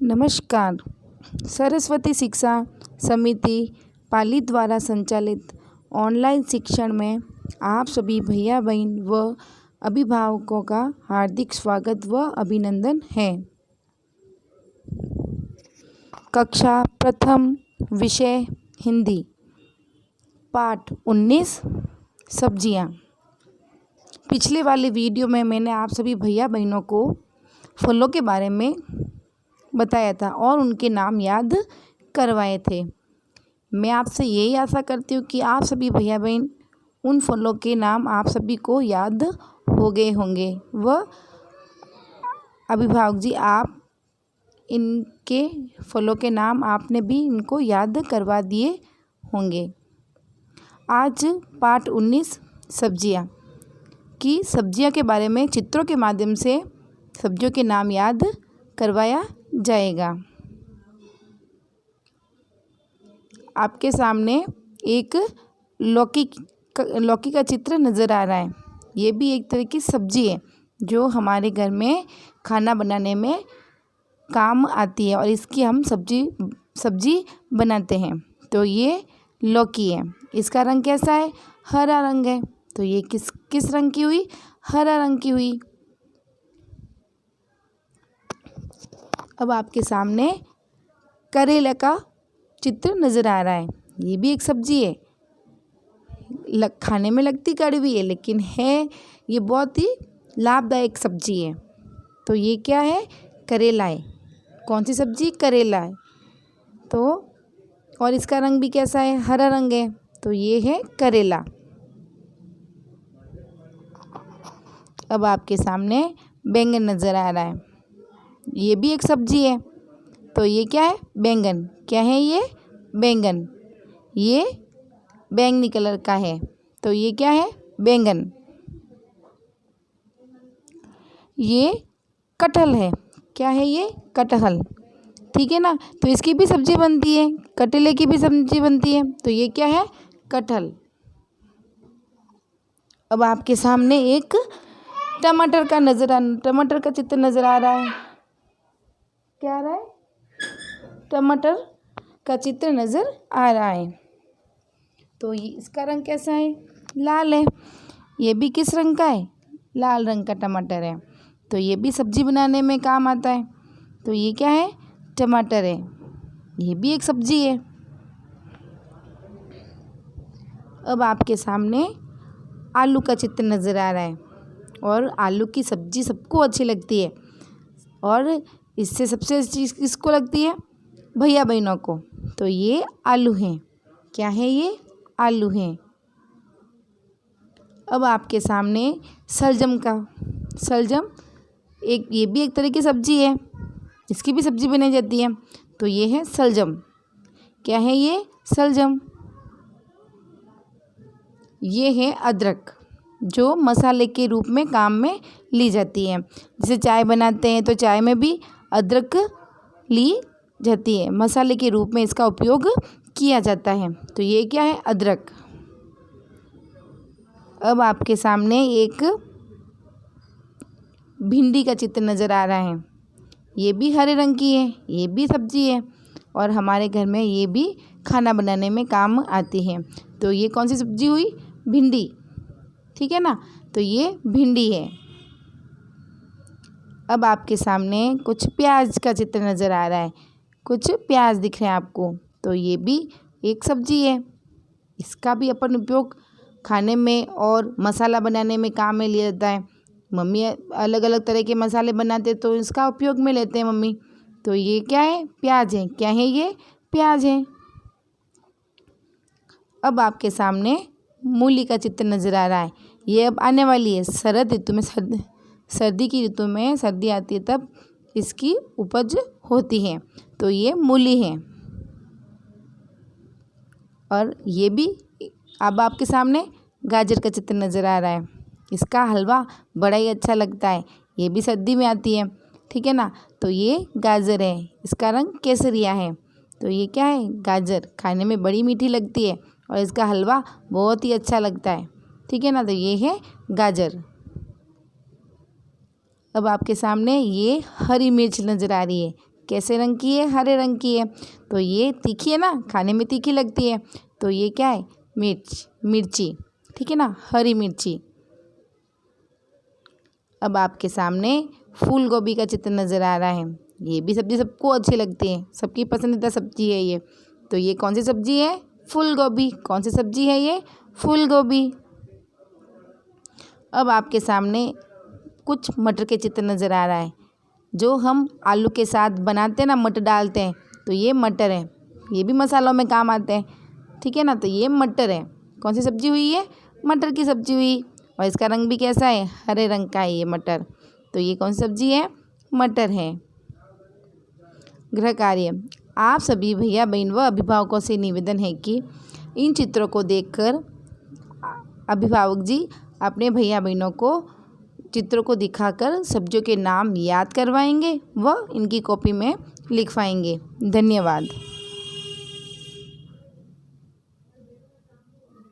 नमस्कार। सरस्वती शिक्षा समिति पाली द्वारा संचालित ऑनलाइन शिक्षण में आप सभी भैया बहन व अभिभावकों का हार्दिक स्वागत व अभिनंदन है। कक्षा प्रथम, विषय हिंदी, पाठ 19 सब्जियां। पिछले वाले वीडियो में मैंने आप सभी भैया बहनों को फलों के बारे में बताया था और उनके नाम याद करवाए थे। मैं आपसे यही आशा करती हूँ कि आप सभी भैया बहन उन फलों के नाम आप सभी को याद हो गए होंगे व अभिभावक जी आप इनके फलों के नाम आपने भी इनको याद करवा दिए होंगे। आज पाठ 19 सब्जियाँ की सब्जियों के बारे में चित्रों के माध्यम से सब्जियों के नाम याद करवाया जाएगा। आपके सामने एक लौकी का चित्र नज़र आ रहा है। ये भी एक तरह की सब्जी है जो हमारे घर में खाना बनाने में काम आती है और इसकी हम सब्जी बनाते हैं। तो ये लौकी है। इसका रंग कैसा है? हरा रंग है। तो ये किस रंग की हुई? हरा रंग की हुई। अब आपके सामने करेला का चित्र नज़र आ रहा है। ये भी एक सब्जी है। खाने में लगती कड़वी है लेकिन है ये बहुत ही लाभदायक सब्जी है। तो ये क्या है? करेला है। कौन सी सब्जी? करेला है। तो और इसका रंग भी कैसा है? हरा रंग है। तो ये है करेला। अब आपके सामने बैंगन नज़र आ रहा है। ये भी एक सब्जी है। तो ये क्या है? बैंगन। क्या है ये? बैंगन। ये बैंगनी कलर का है। तो ये क्या है? बैंगन। ये कटहल है। क्या है ये? कटहल। ठीक है ना। तो इसकी भी सब्जी बनती है, कटहले की भी सब्जी बनती है। तो ये क्या है? कटहल। अब आपके सामने एक टमाटर का चित्र नज़र आ रहा है। क्या आ रहा है? टमाटर का चित्र नज़र आ रहा है। तो ये इसका रंग कैसा है? लाल है। ये भी किस रंग का है? लाल रंग का टमाटर है। तो ये भी सब्जी बनाने में काम आता है। तो ये क्या है? टमाटर है। ये भी एक सब्जी है। अब आपके सामने आलू का चित्र नज़र आ रहा है और आलू की सब्जी सबको अच्छी लगती है और इससे सबसे अच्छी किसको लगती है? भैया बहनों को। तो ये आलू हैं। क्या है ये? आलू हैं। अब आपके सामने शलजम ये भी एक तरह की सब्जी है। इसकी भी सब्जी बनाई जाती है। तो ये है शलजम। क्या है ये? शलजम। ये है अदरक जो मसाले के रूप में काम में ली जाती है। जैसे चाय बनाते हैं तो चाय में भी अदरक ली जाती है। मसाले के रूप में इसका उपयोग किया जाता है। तो ये क्या है? अदरक। अब आपके सामने एक भिंडी का चित्र नज़र आ रहा है। ये भी हरे रंग की है। ये भी सब्जी है और हमारे घर में ये भी खाना बनाने में काम आती है। तो ये कौन सी सब्जी हुई? भिंडी। ठीक है ना। तो ये भिंडी है। अब आपके सामने कुछ प्याज का चित्र नज़र आ रहा है। कुछ प्याज दिख रहे हैं आपको। तो ये भी एक सब्जी है। इसका भी अपन उपयोग खाने में और मसाला बनाने में काम में लिया जाता है। मम्मी अलग अलग तरह के मसाले बनाते तो इसका उपयोग में लेते हैं मम्मी। तो ये क्या है? प्याज है। क्या है ये? प्याज है। अब आपके सामने मूली का चित्र नज़र आ रहा है। ये अब आने वाली है शरद ऋतु में, सर्दी की ऋतु में सर्दी आती है तब इसकी उपज होती है। तो ये मूली है। और ये भी अब आपके सामने गाजर का चित्र नज़र आ रहा है। इसका हलवा बड़ा ही अच्छा लगता है। ये भी सर्दी में आती है। ठीक है ना। तो ये गाजर है। इसका रंग केसरिया है। तो ये क्या है? गाजर। खाने में बड़ी मीठी लगती है और इसका हलवा बहुत ही अच्छा लगता है। ठीक है ना। तो ये है गाजर। अब आपके सामने ये हरी मिर्च नज़र आ रही है। कैसे रंग की है? हरे रंग की है। तो ये तीखी है ना, खाने में तीखी लगती है। तो ये क्या है? मिर्ची, ठीक है ना, हरी मिर्ची। अब आपके सामने फूल गोभी का चित्र नज़र आ रहा है। ये भी सब्जी सबको अच्छी लगती है, सबकी पसंदीदा सब्जी है ये। तो ये कौन सी सब्जी है? फूल गोभी। कौन सी सब्जी है ये? फूल गोभी। अब आपके सामने कुछ मटर के चित्र नज़र आ रहा है। जो हम आलू के साथ बनाते हैं ना, मटर डालते हैं, तो ये मटर है। ये भी मसालों में काम आते हैं, ठीक है ना। तो ये मटर है। कौन सी सब्जी हुई है? मटर की सब्जी हुई। और इसका रंग भी कैसा है? हरे रंग का है ये मटर। तो ये कौन सी सब्जी है? मटर है। गृह कार्य। आप सभी भैया बहन व अभिभावकों से निवेदन है कि इन चित्रों को देखकर अभिभावक जी अपने भैया बहनों को चित्रों को दिखाकर सब्जियों के नाम याद करवाएंगे व इनकी कॉपी में लिखवाएंगे। धन्यवाद।